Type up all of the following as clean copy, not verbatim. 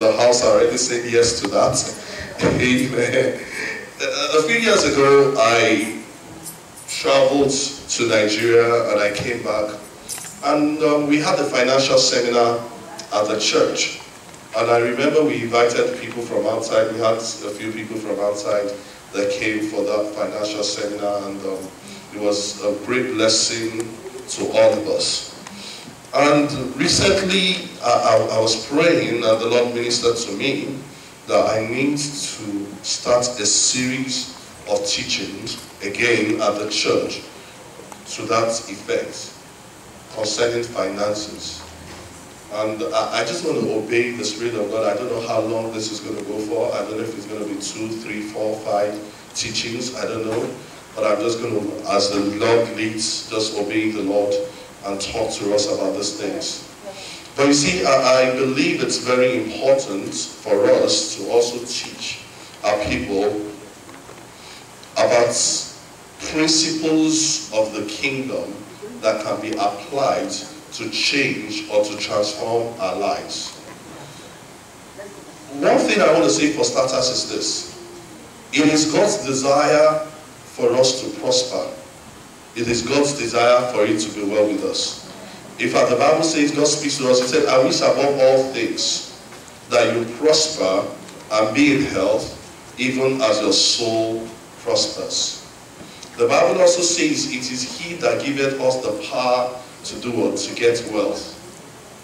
The house already said yes to that. Amen. A few years ago, I traveled to Nigeria and I came back, and we had a financial seminar at the church. And I remember we invited people from outside. We had a few people from outside that came for that financial seminar, and it was a great blessing to all of us. And recently, I was praying, and the Lord ministered to me that I need to start a series of teachings again at the church to that effect concerning finances. And I just want to obey the Spirit of God. I don't know how long this is going to go for. I don't know if it's going to be 2, 3, 4, 5 teachings. I don't know. But I'm just going to, as the Lord leads, just obey the Lord and talk to us about these things. But you see, I believe it's very important for us to also teach our people about principles of the kingdom that can be applied to change or to transform our lives. One thing I want to say for starters is this. It is God's desire for us to prosper. It is God's desire for it to be well with us. In fact, the Bible says, God speaks to us, He said, I wish above all things that you prosper and be in health, even as your soul prospers. The Bible also says, it is He that giveth us the power to do what? To get wealth.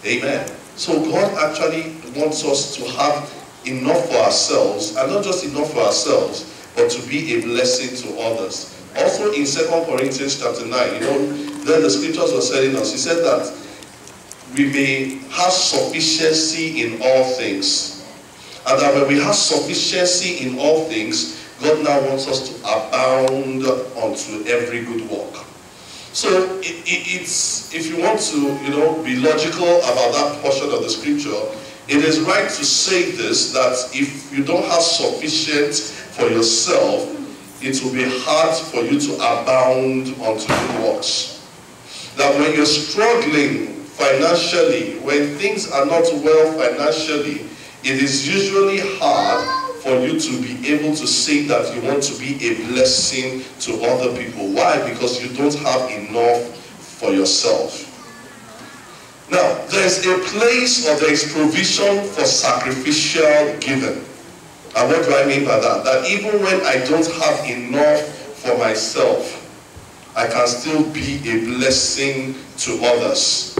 Amen. So God actually wants us to have enough for ourselves, and not just enough for ourselves, but to be a blessing to others. Also in 2 Corinthians chapter 9, then the scriptures were telling us, he said that we may have sufficiency in all things. And that when we have sufficiency in all things, God now wants us to abound unto every good work. So it's, if you want to be logical about that portion of the scripture, it is right to say this, that if you don't have sufficient for yourself, it will be hard for you to abound unto good works. That when you're struggling financially, when things are not well financially, it is usually hard for you to be able to say that you want to be a blessing to other people. Why? Because you don't have enough for yourself. Now, there is a place, or there is provision for sacrificial giving. And what do I mean by that? That even when I don't have enough for myself, I can still be a blessing to others.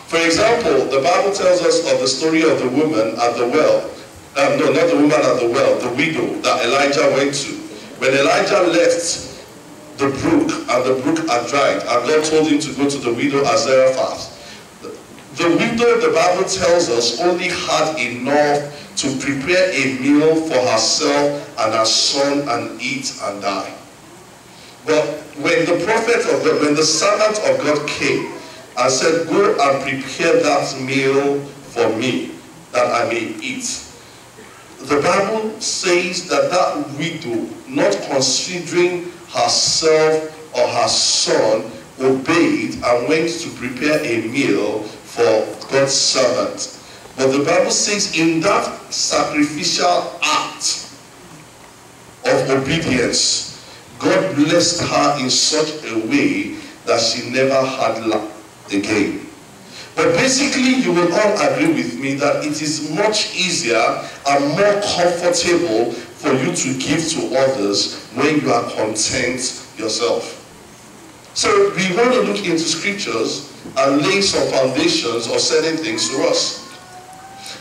For example, the Bible tells us of the story of the woman at the well. No, not the woman at the well, the widow that Elijah went to. When Elijah left the brook, and the brook had dried, and God told him to go to the widow at Zarephath. The widow, the Bible tells us, only had enough to prepare a meal for herself and her son and eat and die. But when the prophet of God, when the servant of God came and said, go and prepare that meal for me, that I may eat, the Bible says that that widow, not considering herself or her son, obeyed and went to prepare a meal for God's servant. But the Bible says in that sacrificial act of obedience, God blessed her in such a way that she never had lack again. But basically, you will all agree with me that it is much easier and more comfortable for you to give to others when you are content yourself. So we want to look into scriptures and lay some foundations of certain things to us.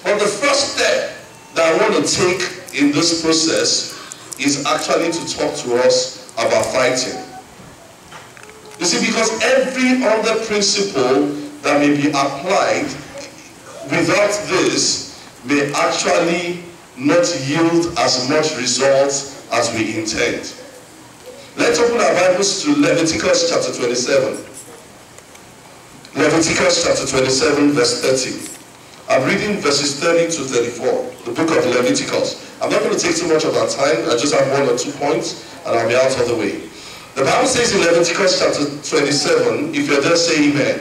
But the first step that I want to take in this process is actually to talk to us about fighting. You see, because every other principle that may be applied without this may actually not yield as much results as we intend. Let's open our Bibles to Leviticus chapter 27. Leviticus chapter 27 verse 30. I'm reading verses 30 to 34, the book of Leviticus. I'm not going to take too much of our time. I just have 1 or 2 points, and I'll be out of the way. The Bible says in Leviticus chapter 27, if you're there, say amen.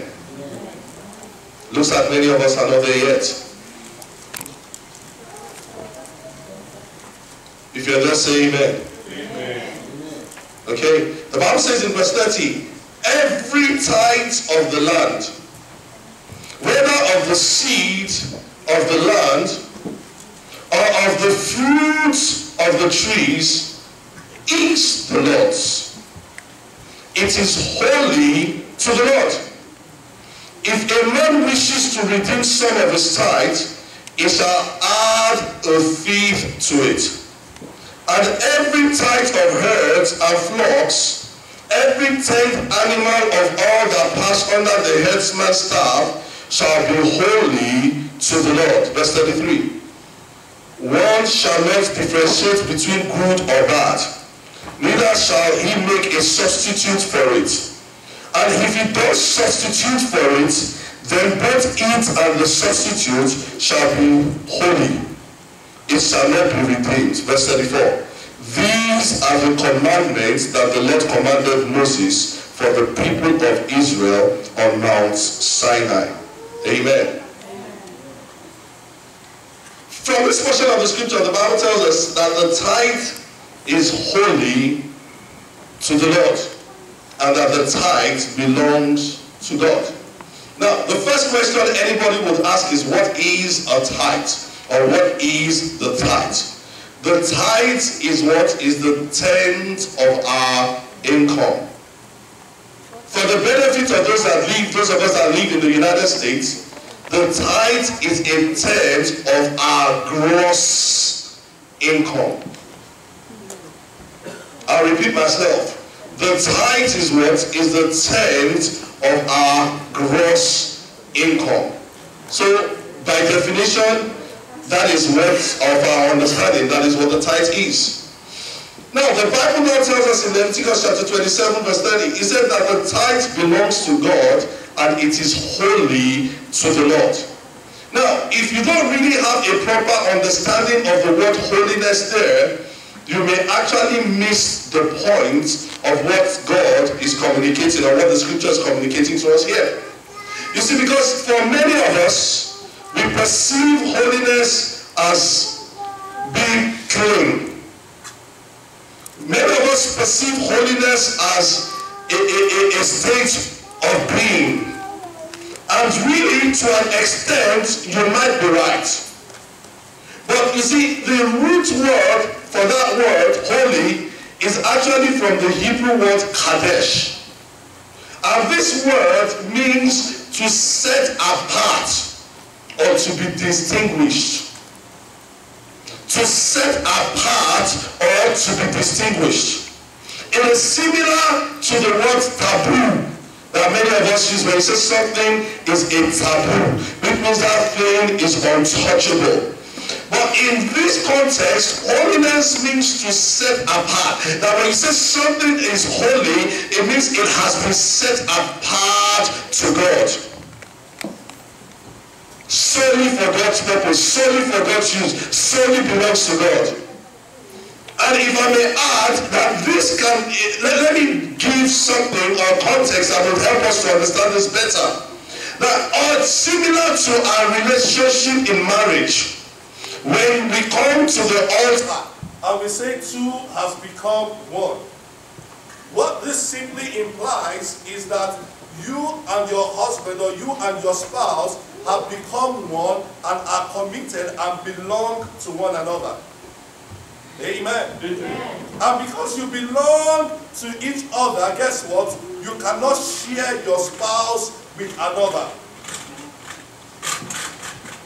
Looks like many of us are not there yet. If you're there, say amen. Amen. Okay? The Bible says in verse 30, every tithe of the land, whether of the seed of the land or of the fruits of the trees, is the Lord's. It is holy to the Lord. If a man wishes to redeem some of his tithe, he shall add a fifth to it. And every tithe of herds and flocks, every 10th animal of all that pass under the herdsman's staff, shall be holy to the Lord. Verse 33. One shall not differentiate between good or bad, neither shall he make a substitute for it. And if he does substitute for it, then both it and the substitute shall be holy. It shall not be redeemed. Verse 34. These are the commandments that the Lord commanded Moses for the people of Israel on Mount Sinai. Amen. From this portion of the scripture, the Bible tells us that the tithe is holy to the Lord, and that the tithe belongs to God. Now, the first question anybody would ask is, what is a tithe? Or what is the tithe? The tithe is what is the 10th of our income. For the benefit of those of us that live in the United States, the tithe is a 10th of our gross income. I'll repeat myself. The tithe is what is the 10th of our gross income. So, by definition, that is what of our understanding, that is what the tithe is. Now, the Bible now tells us in Leviticus chapter 27, verse 30, it said that the tithe belongs to God and it is holy to the Lord. Now, if you don't really have a proper understanding of the word holiness there, you may actually miss the point of what God is communicating, or what the scripture is communicating to us here. You see, because for many of us, we perceive holiness as being clean. Many of us perceive holiness as a state of being. And really, to an extent, you might be right. But you see, the root word for that word, holy, is actually from the Hebrew word kadesh. And this word means to set apart or to be distinguished. To set apart or to be distinguished. It is similar to the word taboo that many of us use when we say something is a taboo, which means that thing is untouchable. But in this context, holiness means to set apart. That when you say something is holy, it means it has been set apart to God. Solely for God's purpose, solely for God's use, solely belongs to God. And if I may add that this can, let me give something or context that will help us to understand this better. That similar to our relationship in marriage, when we come to the altar and we say two has become one, what this simply implies is that you and your husband or you and your spouse have become one and are committed and belong to one another. Amen. Amen. And because you belong to each other, guess what? You cannot share your spouse with another.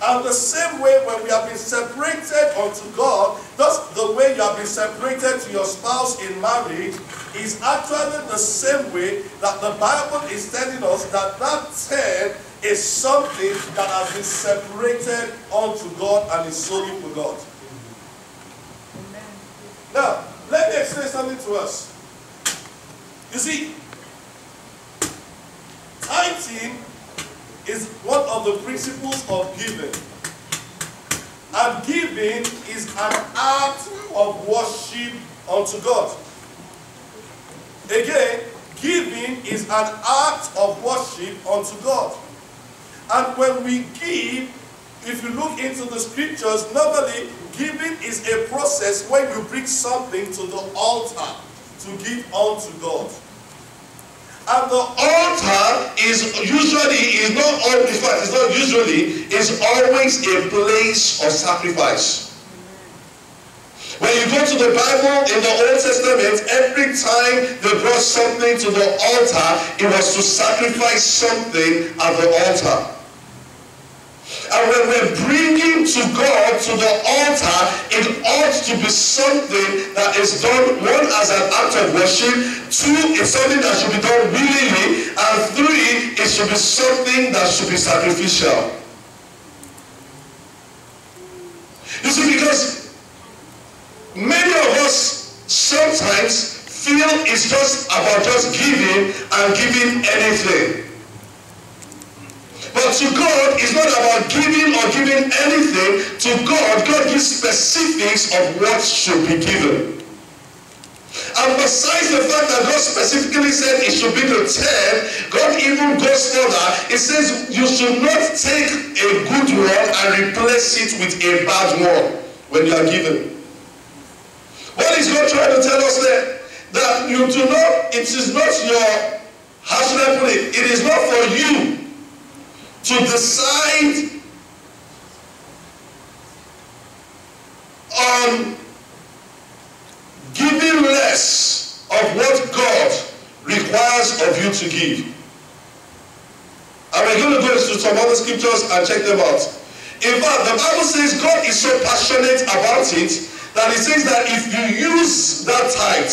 And the same way when we have been separated unto God, that's the way you have been separated to your spouse in marriage, is actually the same way that the Bible is telling us that that 10 is something that has been separated unto God and is solely for God. Amen. Now, let me explain something to us. You see, tithing is one of the principles of giving. And giving is an act of worship unto God. Again, giving is an act of worship unto God. And when we give, if you look into the scriptures, normally giving is a process when you bring something to the altar to give unto God. And the altar is always a place of sacrifice. When you go to the Bible in the Old Testament, every time they brought something to the altar, it was to sacrifice something at the altar. And when we're bringing to God to the altar, it ought to be something that is done, one, as an act of worship, two, it's something that should be done willingly, and three, it should be something that should be sacrificial. You see, because many of us sometimes feel it's just about just giving and giving anything. But to God, it's not about giving or giving anything. To God, God gives specifics of what should be given. And besides the fact that God specifically said it should be the 10, God even goes further. It says you should not take a good one and replace it with a bad one when you are given. What is God trying to tell us there? That you do not, it is not your, how should I put it? It is not for you to decide on giving less of what God requires of you to give. And we're going to go into some other scriptures and check them out. In fact, the Bible says God is so passionate about it that it says that if you use that tithe,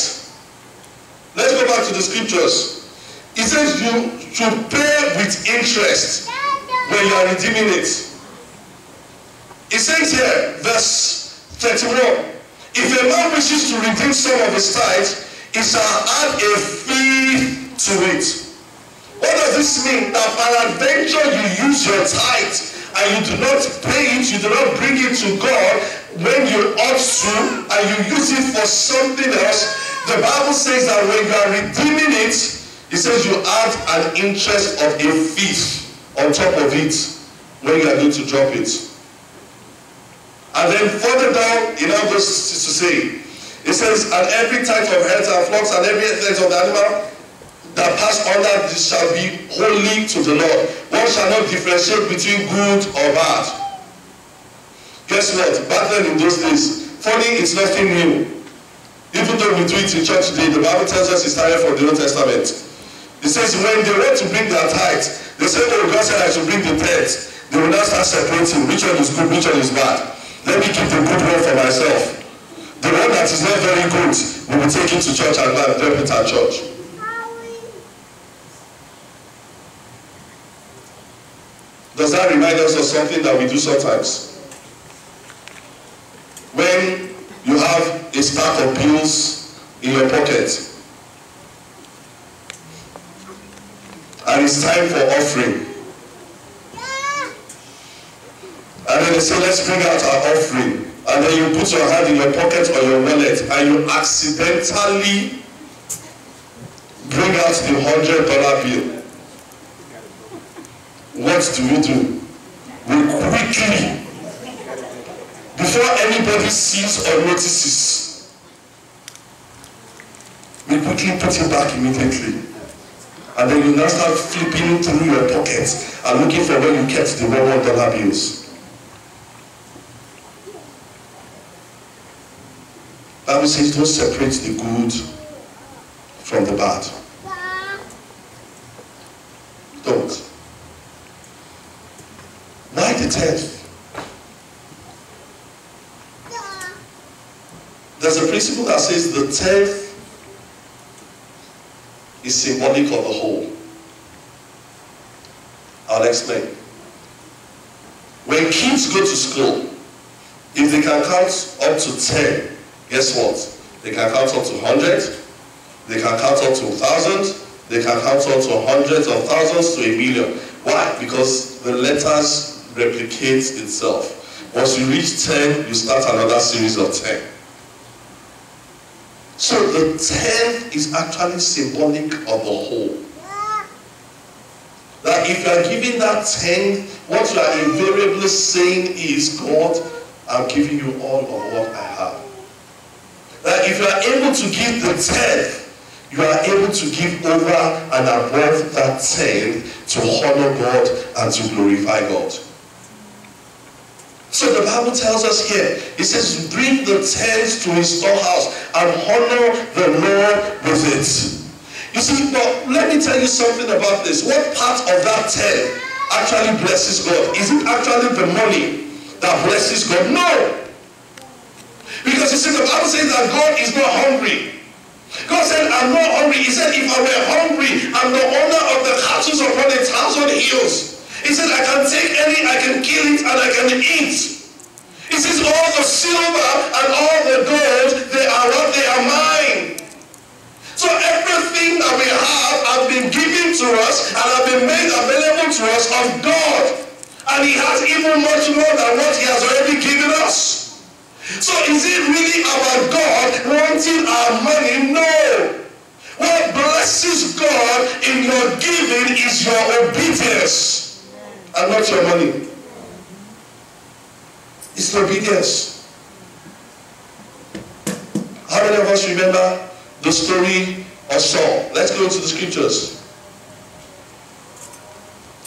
let's go back to the scriptures. It says you should pay with interest when you are redeeming it. It says here, verse 31, if a man wishes to redeem some of his tithe, he shall add a fee to it. What does this mean? That peradventure you use your tithe and you do not pay it, you do not bring it to God when you ought to, and you use it for something else. The Bible says that when you are redeeming it, it says you add an interest of a fee on top of it when you are going to drop it. And then further down, it now goes to say, it says, and every type of herds and flocks and every type of animal that pass under this shall be holy to the Lord. One shall not differentiate between good or bad. Guess what? Back then in those days, funny, it's nothing new. Even though we do it in church today, the Bible tells us it started from the Old Testament. It says when they went to bring their tithe, they said, oh, God said I should bring the tenth. They will now start separating which one is good, which one is bad. Let me keep the good one for myself. The one that is not very good, we will take it to church and go and drop it at church. Does that remind us of something that we do sometimes? When you have a stack of bills in your pocket, and it's time for offering. And then they say, let's bring out our offering. And then you put your hand in your pocket or your wallet and you accidentally bring out the $100 bill. What do? We quickly, before anybody sees or notices, we quickly put it back immediately. And then you now start flipping through your pockets and looking for where you kept the $1 bills. The Bible says don't separate the good from the bad. Don't. Why the 10th? There's a principle that says the 10th is symbolic of the whole. I'll explain. When kids go to school, if they can count up to 10, guess what? They can count up to 100, they can count up to 1,000, they can count up to hundreds of thousands to 1,000,000. Why? Because the letters replicate itself. Once you reach 10, you start another series of 10. So the 10th is actually symbolic of the whole. That if you are giving that 10, what you are invariably saying is, God, I'm giving you all of what I have. That if you are able to give the 10, you are able to give over and above that 10 to honor God and to glorify God. So the Bible tells us here, it says, bring the 10s to his storehouse and honor the Lord with it. You see, but let me tell you something about this. What part of that 10 actually blesses God? Is it actually the money that blesses God? No. Because you see, the Bible says that God is not hungry. God said, I'm not hungry. He said, if I were hungry, I'm the owner of the cattle upon 1,000 hills. He said, I can take any, I can kill it, and I can eat. He says, all the silver and all the gold, they are what? They are mine. So everything that we have been given to us and have been made available to us of God. And he has even much more than what he has already given us. So is it really about God wanting our money? No. What blesses God in your giving is your obedience and not your money. It's obedience. How many of us remember the story of Saul? Let's go into the scriptures.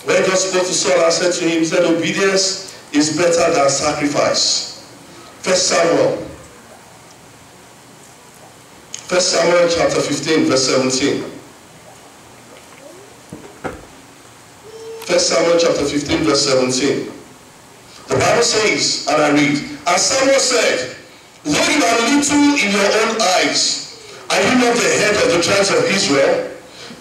When God spoke to Saul and said to him, he said, obedience is better than sacrifice. 1 Samuel chapter 15, verse 17. 1 Samuel chapter 15, verse 17. The Bible says, and I read, and Samuel said, though you are little in your own eyes, are you not the head of the tribes of Israel?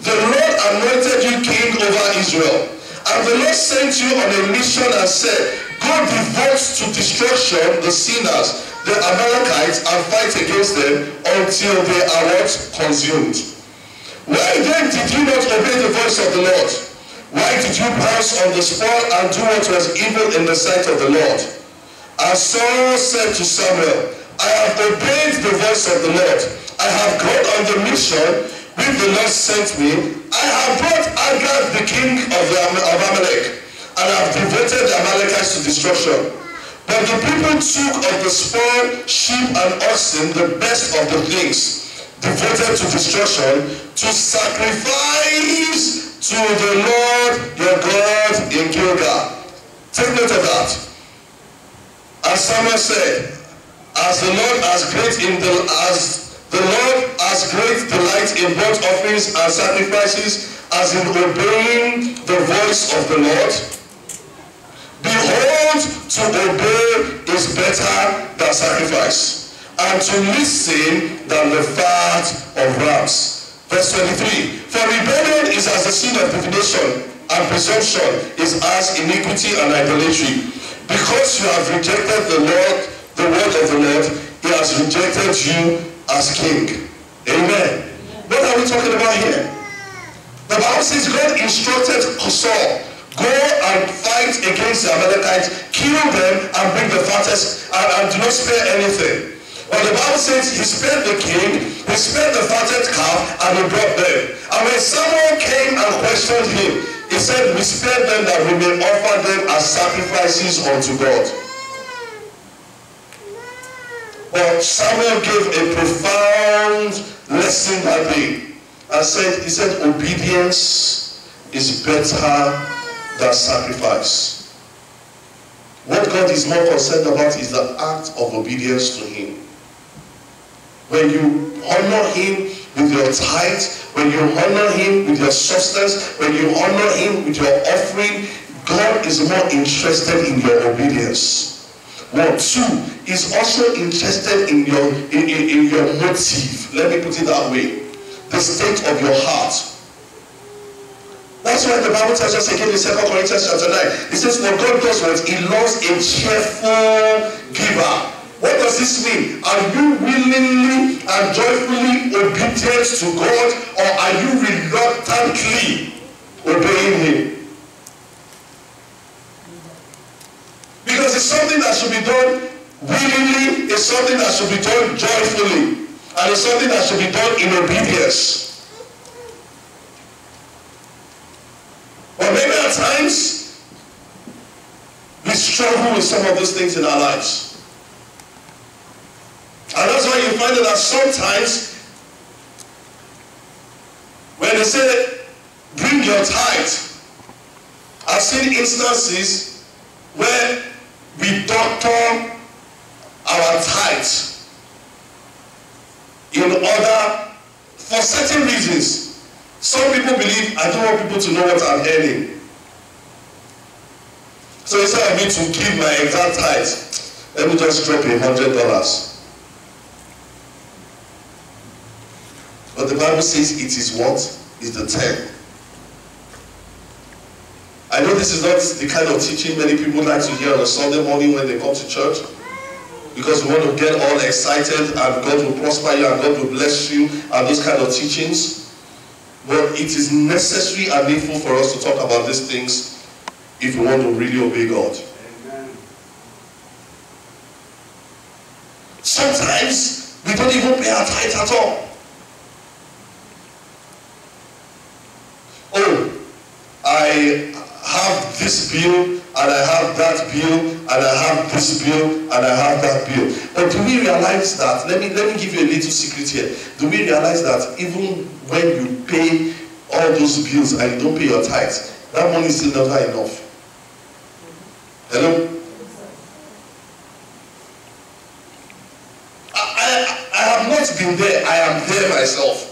The Lord anointed you king over Israel. And the Lord sent you on a mission and said, go devote to destruction the sinners, the Amalekites, and fight against them until they are what? Consumed. Why then did you not obey the voice of the Lord? Why did you pass on the spoil and do what was evil in the sight of the Lord? And Saul said to Samuel, I have obeyed the voice of the Lord. I have gone on the mission which the Lord sent me. I have brought Agag the king of Amalek, and I have devoted the Amalekites to destruction. But the people took of the spoil, sheep and oxen, the best of the things, devoted to destruction, to sacrifice to the Lord your God in Gilgal. Take note of that. And Samuel said, as the Lord has great delight in burnt offerings and sacrifices, as in obeying the voice of the Lord, behold, to obey is better than sacrifice, and to listen than the fat of rams. Verse 23, for rebellion is as the sin of divination, and presumption is as iniquity and idolatry. Because you have rejected the Lord, the word of the Lord, he has rejected you as king. Amen. What are we talking about here? The Bible says God instructed Saul, go and fight against the Amalekites, kill them and bring the fattest, and do not spare anything. But the Bible says he spared the king, he spared the fatted calf, and he brought them. And when Samuel came and questioned him, he said, we spared them that we may offer them as sacrifices unto God. But Samuel gave a profound lesson that day. And he said, obedience is better than sacrifice. What God is more concerned about is the act of obedience to him. When you honor him with your tithe, when you honor him with your substance, when you honor him with your offering, God is more interested in your obedience. 1, 2, is also interested in your motive. Let me put it that way. The state of your heart. That's why the Bible tells us again in 2 Corinthians chapter 9. It says, for God does what? He loves a cheerful giver. What does this mean? Are you willingly and joyfully obedient to God, or are you reluctantly obeying him? Because it's something that should be done willingly, it's something that should be done joyfully, and it's something that should be done in obedience. But many struggle with some of those things in our lives. And that's why you find that sometimes when they say, bring your tithe, I've seen instances where we doctor our tithe in order, for certain reasons. Some people believe, I don't want people to know what I'm earning. So instead of me to give my exact tithe, let me just drop $100. But the Bible says it is what? Is the 10. I know this is not the kind of teaching many people like to hear on a Sunday morning when they come to church, because we want to get all excited and God will prosper you and God will bless you and those kind of teachings. But it is necessary and needful for us to talk about these things if we want to really obey God. Amen. Sometimes we don't even pay our tithe at all. Oh, I have this bill, and I have that bill, and I have this bill, and I have that bill. But do we realize that, let me give you a little secret here. Do we realize that even when you pay all those bills and you don't pay your tithe, that money is still never enough? Hello? I have not been there, I am there myself.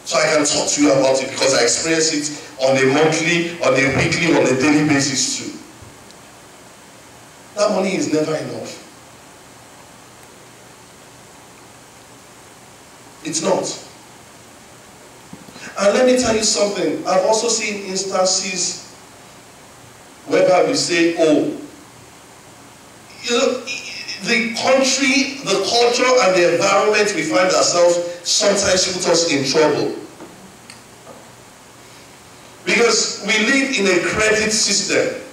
So I can talk to you about it because I experience it on a monthly, on a weekly, on a daily basis too. That money is never enough. It's not. And let me tell you something. I've also seen instances whereby we say, oh, you know, the country, the culture, and the environment we find ourselves sometimes put us in trouble. Because we live in a credit system.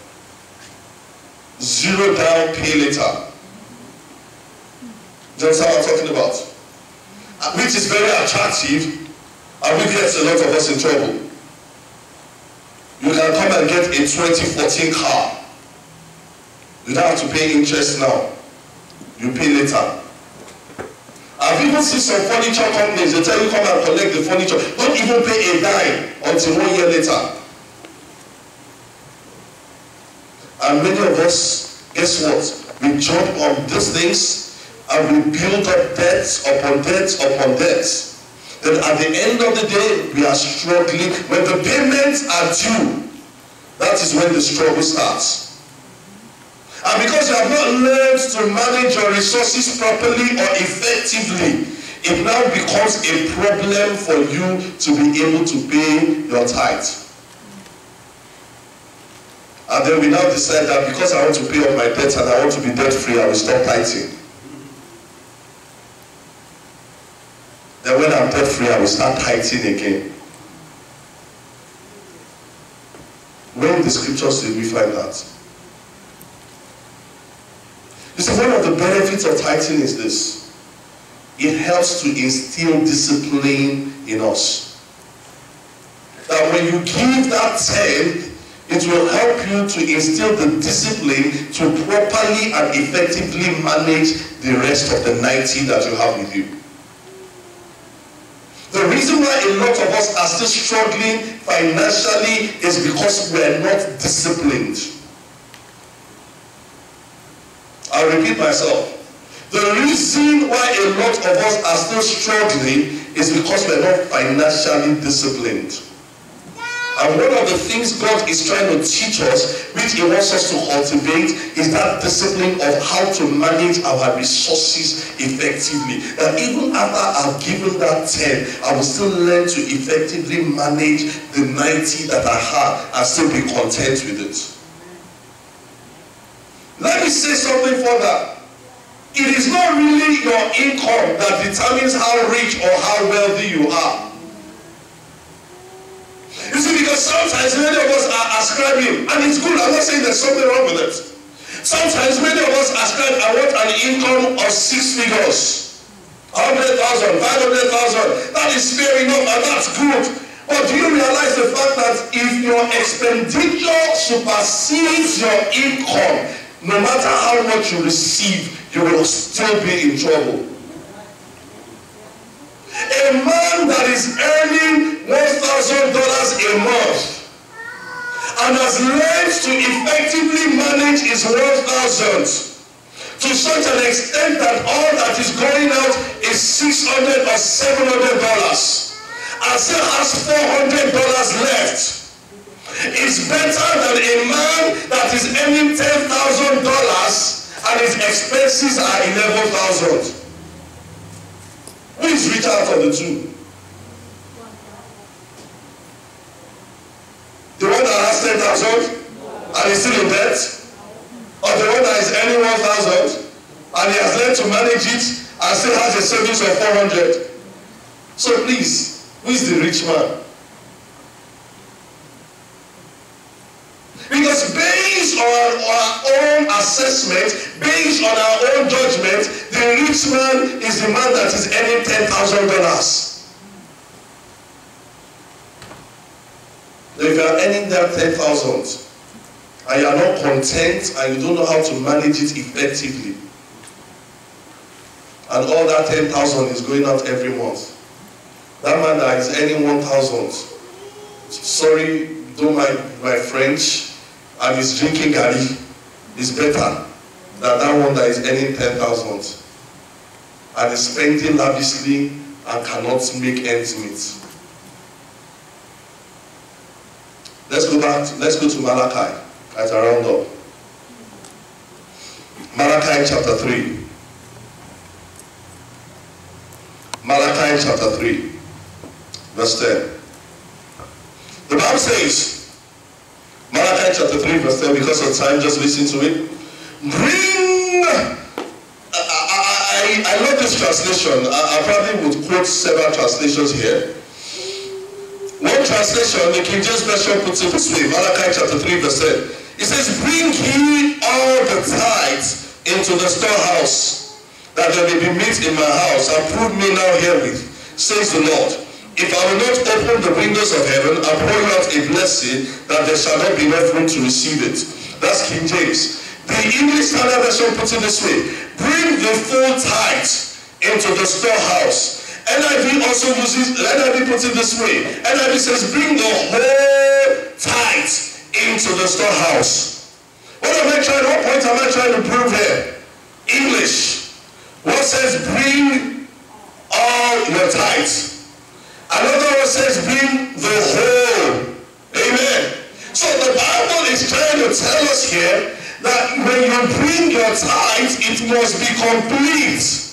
0 down, pay later. That's what I'm talking about. Which is very attractive, and which gets a lot of us in trouble. You can come and get a 2014 car. You don't have to pay interest now. You pay later. I've even seen some furniture companies, they tell you come and collect the furniture. Don't even pay a dime until 1 year later. And many of us, guess what? We jump on these things and we build up debts upon debts upon debts. Then at the end of the day, we are struggling. When the payments are due, that is when the struggle starts. And because you have not learned to manage your resources properly or effectively, it now becomes a problem for you to be able to pay your tithe. And then we now decide that because I want to pay off my debts and I want to be debt-free, I will stop tithing. Then when I'm debt-free, I will start tithing again. Where in the scriptures did we find that? You see, one of the benefits of tithing is this. It helps to instill discipline in us. That when you give that 10, it will help you to instill the discipline to properly and effectively manage the rest of the 90 that you have with you. The reason why a lot of us are still struggling financially is because we are not disciplined. I'll repeat myself. The reason why a lot of us are still struggling is because we are not financially disciplined. And one of the things God is trying to teach us, which He wants us to cultivate, is that discipline of how to manage our resources effectively. That even after I've given that 10, I will still learn to effectively manage the 90 that I have and still be content with it. Let me say something further. It is not really your income that determines how rich or how wealthy you are. You see, because sometimes many of us are ascribing, and it's good, I'm not saying there's something wrong with it. Sometimes many of us ascribe, I want an income of 6 figures. 100,000, 500,000. That is fair enough, and that's good. But do you realize the fact that if your expenditure supersedes your income, no matter how much you receive, you will still be in trouble. A man that is earning $1,000 a month and has learned to effectively manage his 1,000 to such an extent that all that is going out is $600 or $700 and still has $400 left. It's better than a man that is earning $10,000 and his expenses are $11,000. Who is richer out of the two? The one that has 10,000 and is still in debt? Or the one that is earning 1,000 and he has learned to manage it and still has a savings of 400? So please, who is the rich man? Because based on our own assessment, based on our own judgment, the rich man is the man that is earning $10,000. If you are earning that 10,000 and you are not content and you don't know how to manage it effectively, and all that 10,000 is going out every month, that man that is earning 1,000, sorry, don't mind my French, and is drinking gari, is better than that one that is earning 10,000 and is spending lavishly and cannot make ends meet. Let's go to Malachi as a round up. Malachi chapter 3. Malachi chapter 3, verse 10. The Bible says, Malachi chapter 3, verse 10, because of time, just listen to it. I love this translation. I probably would quote several translations here. One translation, the King James Version, puts it this way, Malachi chapter 3, verse 10. It says, bring ye all the tithes into the storehouse, that there may be meat in my house, and prove me now herewith, says the Lord. If I will not open the windows of heaven and pour out a blessing, that there shall not be enough room to receive it. That's King James. The English Standard Version puts it this way. Bring the full tithe into the storehouse. NIV also uses, NIV puts it this way. NIV says, bring the whole tithe into the storehouse. What point am I trying to prove here? English. What says, bring all your tithes? Another one says, bring the whole. Amen. So the Bible is trying to tell us here that when you bring your tithes, it must be complete.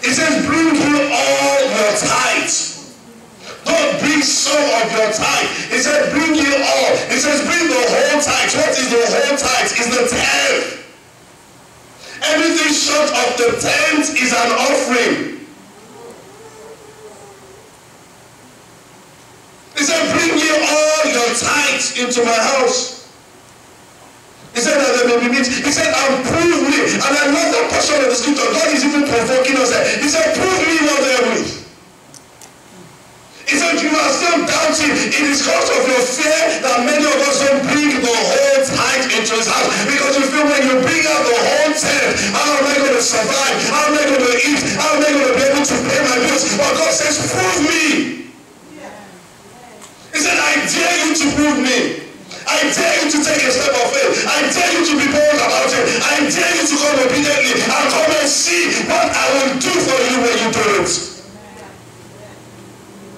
It says, bring you all your tithes. Don't bring some of your tithe. It says, bring you all. It says, bring the whole tithe. What is the whole tithe? It's the tenth. Everything short of the tenth is an offering. He said, bring ye all your tithes into my house. He said that there may be meat. He said, and prove me. And I love that portion of the scripture. God is even provoking us there. He said, prove me not therewith. He said, you are still doubting. It is because of your fear that many of us don't bring the whole tithe into his house. Because you feel when you bring out the whole tenth, how am I going to survive? How am I going to eat? How am I going to be able to pay my bills? But God says, prove me. He said, I dare you to prove me. I dare you to take a step of faith. I dare you to be bold about it. I dare you to come obediently and come and see what I will do for you when you do it.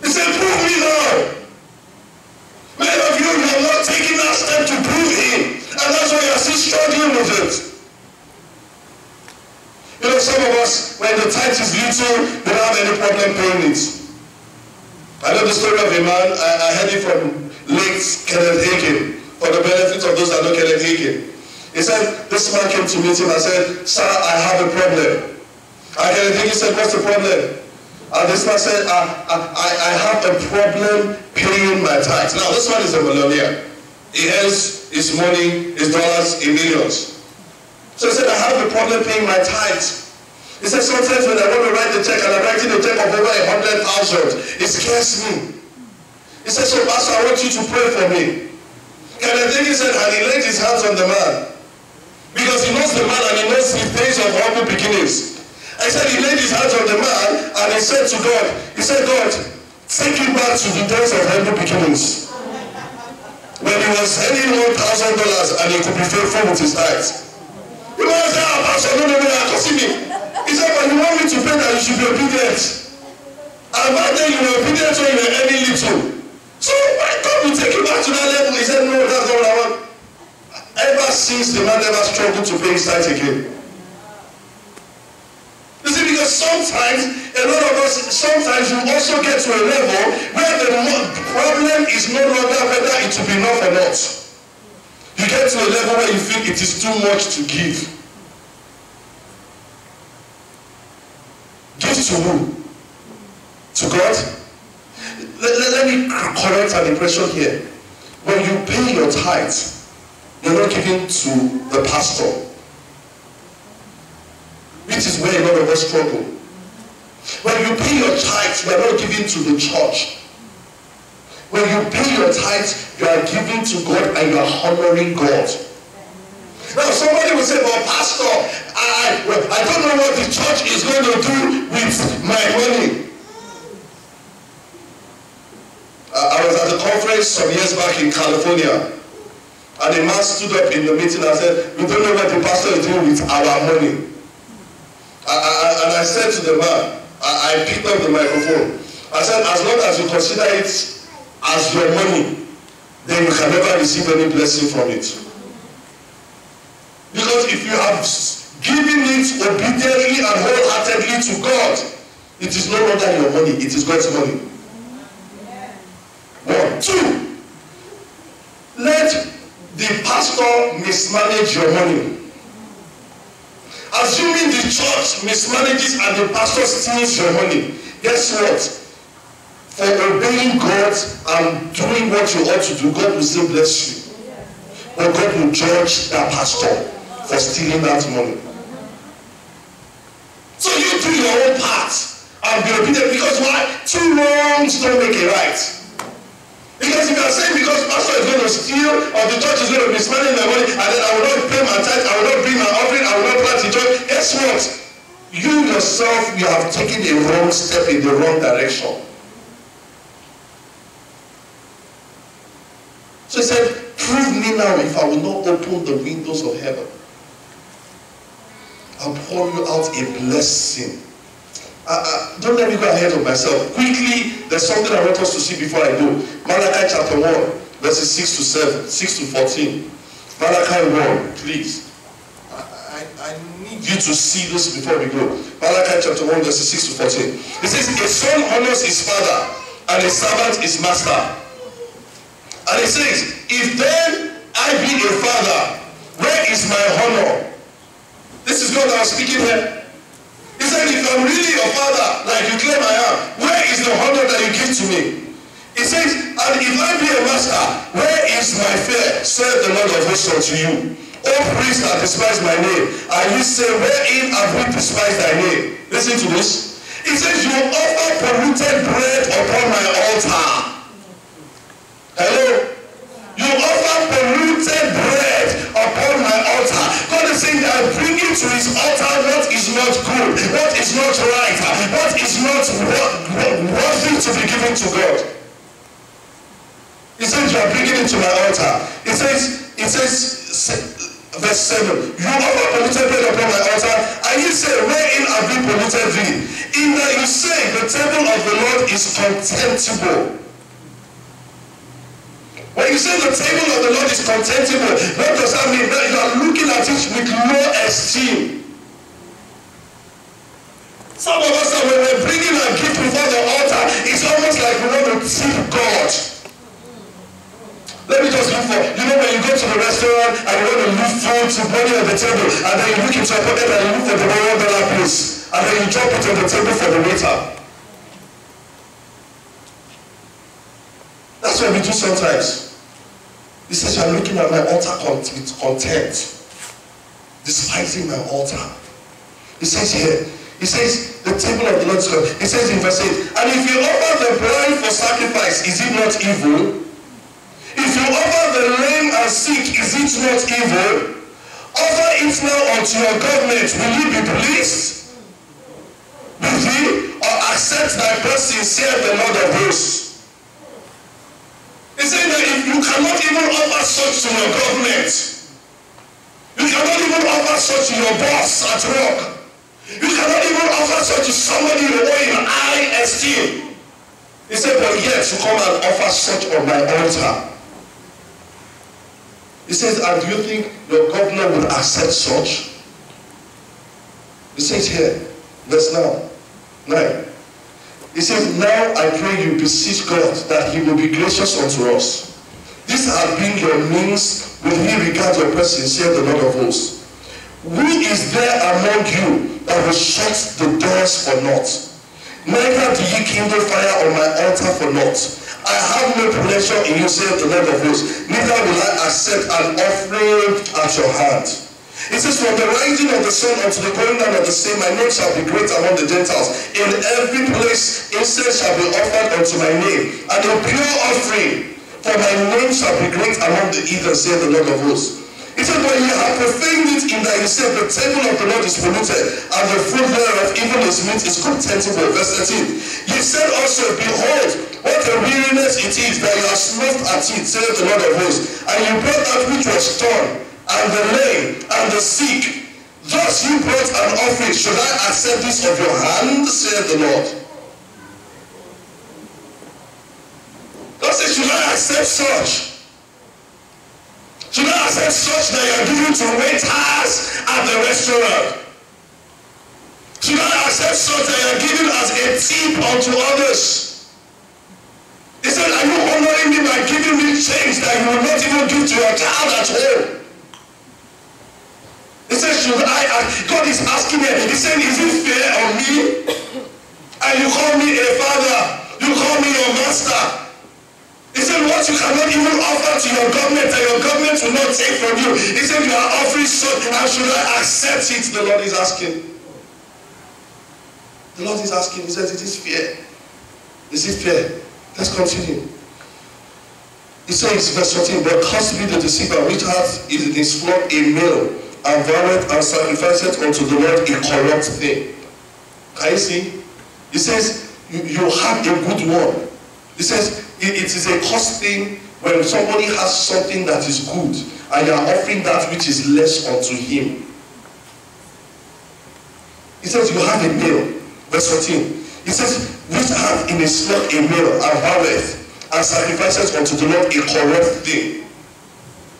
He said, prove me now. Many of you have not taken that step to prove him. And that's why you are still struggling with it. You know, some of us, when the tithe is little, we don't have any problem paying it. I know the story of a man, I heard it from late Kenneth Hagin, for the benefit of those that know Kenneth Hagin. He said, this man came to meet him and said, sir, I have a problem. And Kenneth Hagin said, what's the problem? And this man said, I have a problem paying my tithes. Now, this man is a millionaire. He earns his money, his dollars in millions. So he said, I have a problem paying my tithes. He said, sometimes when I want to write the check and I'm writing a check of over 100,000, it scares me. He said, so Pastor, I want you to pray for me. Kenneth Hagin said, and he laid his hands on the man. Because he knows the man and he knows the days of humble beginnings. I said he laid his hands on the man and he said to God, God, take him back to the days of humble beginnings. When he was earning $1,000 and he could be faithful with his tithes. The man said, Pastor, no, see me. He said, but you want me to pray that you should be obedient. And back then you were obedient when you were earning little. So why God will take you back to that level? He said, no, that's not what I want. Ever since the man never struggled to pay his tithes again. You see, because sometimes, a lot of us, sometimes you also get to a level where the problem is no longer whether it will be enough or not. You get to a level where you feel it is too much to give. Give to who? To God? Let me correct an impression here. When you pay your tithes, you're not giving to the pastor. Which is where a lot of us struggle. When you pay your tithes, you are not giving to the church. When you pay your tithes, you are giving to God and you are honoring God. Now somebody will say, well, Pastor, I don't know what the church is going to do with my money. I was at a conference some years back in California. And a man stood up in the meeting and said, we don't know what the pastor is doing with our money. And I said to the man, I picked up the microphone. I said, as long as you consider it as your money, then you can never receive any blessing from it. Because if you have given it obediently and wholeheartedly to God, it is no longer your money, it is God's money. 1, 2, let the pastor mismanage your money. Assuming the church mismanages and the pastor steals your money, guess what? For obeying God and doing what you ought to do, God will still bless you. But God will judge that pastor for stealing that money. So you do your own part and be obedient, because why? 2 wrongs don't make a right. Because if you are saying because pastor is going to steal or the church is going to mismanage my money and then I will not pay my tithe, I will not bring my offering, I will not plant the church, guess what? You yourself, you have taken a wrong step in the wrong direction. So he said, prove me now if I will not open the windows of heaven. I'll pour you out a blessing. Don't let me go ahead of myself. Quickly, there's something I want us to see before I do. Malachi chapter 1, verses 6 to 7, 6 to 14. Malachi 1, please. I need you to see this before we go. Malachi chapter 1, verses 6 to 14. It says, a son honors his father, and a servant his master. And it says, if then I be a father, where is my honor? This is God that was speaking here. He said, if I'm really your father, like you claim I am, where is the honor that you give to me? He says, and if I be a master, where is my fear? Said the Lord of hosts unto you. O priest that despise my name, and you say, wherein have we despised thy name? Listen to this. He says, you offer polluted bread upon my altar. Hello? You offer polluted bread upon my altar. God is saying that bringing to his altar what is not good, what is not right, what is not worthy to be given to God. He says you are bringing it to my altar. It says, verse 7, you offer polluted bread upon my altar, and you say, wherein have we polluted thee? In that you say, the table of the Lord is contemptible. When you say the table of the Lord is contemptible, what does that mean? That you are looking at it with low esteem. Some of us, when we're bringing a gift before the altar, it's almost like we want to tip God. Let me just look for, you know, when you go to the restaurant and you want to leave food to money on the table, and then you look into your pocket and you look for the $1 piece, and then you drop it on the table for the waiter. That's what we do sometimes. He says, you are looking at my altar with contempt, despising my altar. He says here, he says, the table of the Lord is God. He says in verse 8, and if you offer the blind for sacrifice, is it not evil? If you offer the lame and sick, is it not evil? Offer it now unto your government. Will you be pleased with thee, or accept thy person, saith the Lord of hosts? He said that if you cannot even offer such to your government, you cannot even offer such to your boss at work, you cannot even offer such to somebody you hold in high esteem. He said, but yet you come and offer such on my altar. He says, and do you think your governor would accept such? He says here, verse 9. He says, now I pray you beseech God that he will be gracious unto us. This has been your means, will he regard your person, saith the Lord of hosts. Who is there among you that will shut the doors for naught? Neither do ye kindle fire on my altar for naught. I have no pleasure in you, saith the Lord of hosts, neither will I accept an offering at your hand. It says, from the rising of the sun unto the going down of the same, my name shall be great among the Gentiles. In every place incense shall be offered unto my name, and a pure offering, for my name shall be great among the heathen, saith the Lord of hosts. He said, but ye have profaned it in that ye said, the table of the Lord is polluted, and the food thereof, even his meat, is contemptible. Verse 13. Ye said also, behold, what a weariness it is that you are snuffed at it, saith the Lord of hosts. And you brought that which was torn, and the lame, and the sick. Thus you brought an offering. Should I accept this of your hand, saith the Lord? God says, should I accept such? Should I accept such that you are giving to waiters at the restaurant? Should I accept such that you are giving as a tip unto others? He said, are you honoring me by giving me change that you will not even give to your child at home? He said, should I? God is asking me. He said, is it fair on me? And you call me a father. You call me your master. He said, what you cannot even offer to your government, and your government will not take from you. He said, you are offering something, and should I accept it? The Lord is asking. The Lord is asking. He says, it is fair. Is it fair? Let's continue. He says, verse 14, but cursed be the deceiver which hath in his flock a male, and voweth and sacrificeth unto the Lord a corrupt thing. Can you see? He says, you have a good one. He says, it is a cost thing when somebody has something that is good and you are offering that which is less unto him. He says, you have a male. Verse 14. He says, which hath in his flock a male, and voweth and sacrifices unto the Lord a corrupt thing.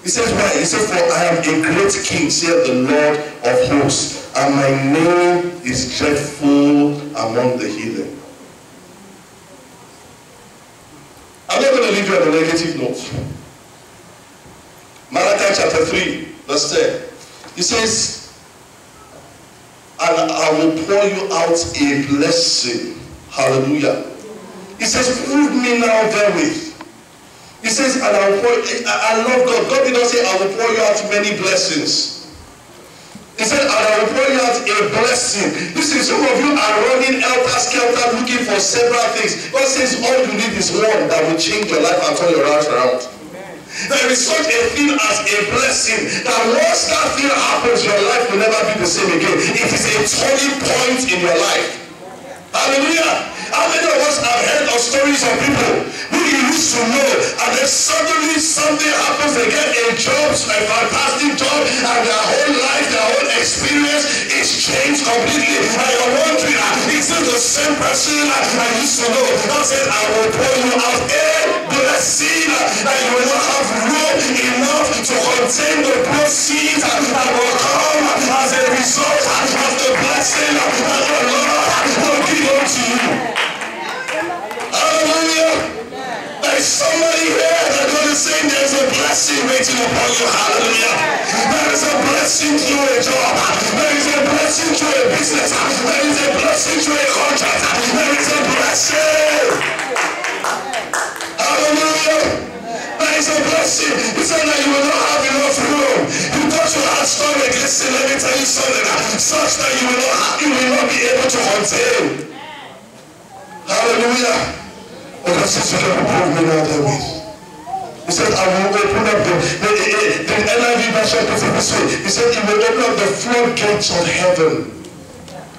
He says, why? He says, for I am a great king, saith the Lord of hosts, and my name is dreadful among the heathen. I'm not going to leave you on a negative note. Malachi chapter 3, verse 10. He says, and I will pour you out a blessing. Hallelujah. He says, prove me now therewith. He says, and I will pour you. I love God. God did not say, I will pour you out many blessings. He said, and I will pour you out a blessing. Listen, some of you are running helter-skelter looking for several things. God says all you need is one that will change your life and turn your life around. Amen. There is such a thing as a blessing that once that thing happens, your life will never be the same again. It is a turning point in your life. Hallelujah. How many of us have heard of stories of people who you used to know, and then suddenly something happens, they get a job, a fantastic job, and their whole life, their whole experience is changed completely. And you're wondering, is it the same person I used to know? God said, I will pour you out a blessing, that you will not have room enough to contain the proceeds that will come as a result of the blessing that the Lord will give unto you. Hallelujah. There is somebody here that God is saying there is a blessing waiting upon you. Hallelujah. There is a blessing through a job. There is a blessing through a business. There is a blessing through a contract. There is a blessing. Hallelujah. There is a blessing. He said that you will not have enough room. You thought you had storage. Listen, let me tell you something. Such that you will not be able to contain. Hallelujah. Oh, God says you can prove me now therewith. He said, I will open up the NIV version puts it this way. He said, he will open up the floodgates of heaven.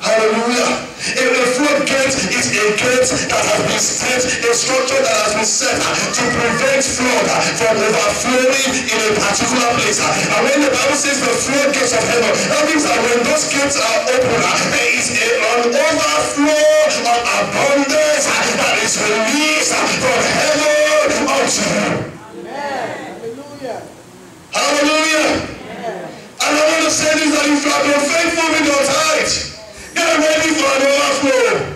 Hallelujah. A floodgate is a gate that has been set, a structure that has been set to prevent flood from overflowing in a particular place. And when the Bible says the floodgates of heaven, that means that when those gates are open, there is an overflow of abundance that is released from heaven unto you. Hallelujah. Hallelujah. And I want to say this, that if you have been faithful with your tithe, get ready for an overflow.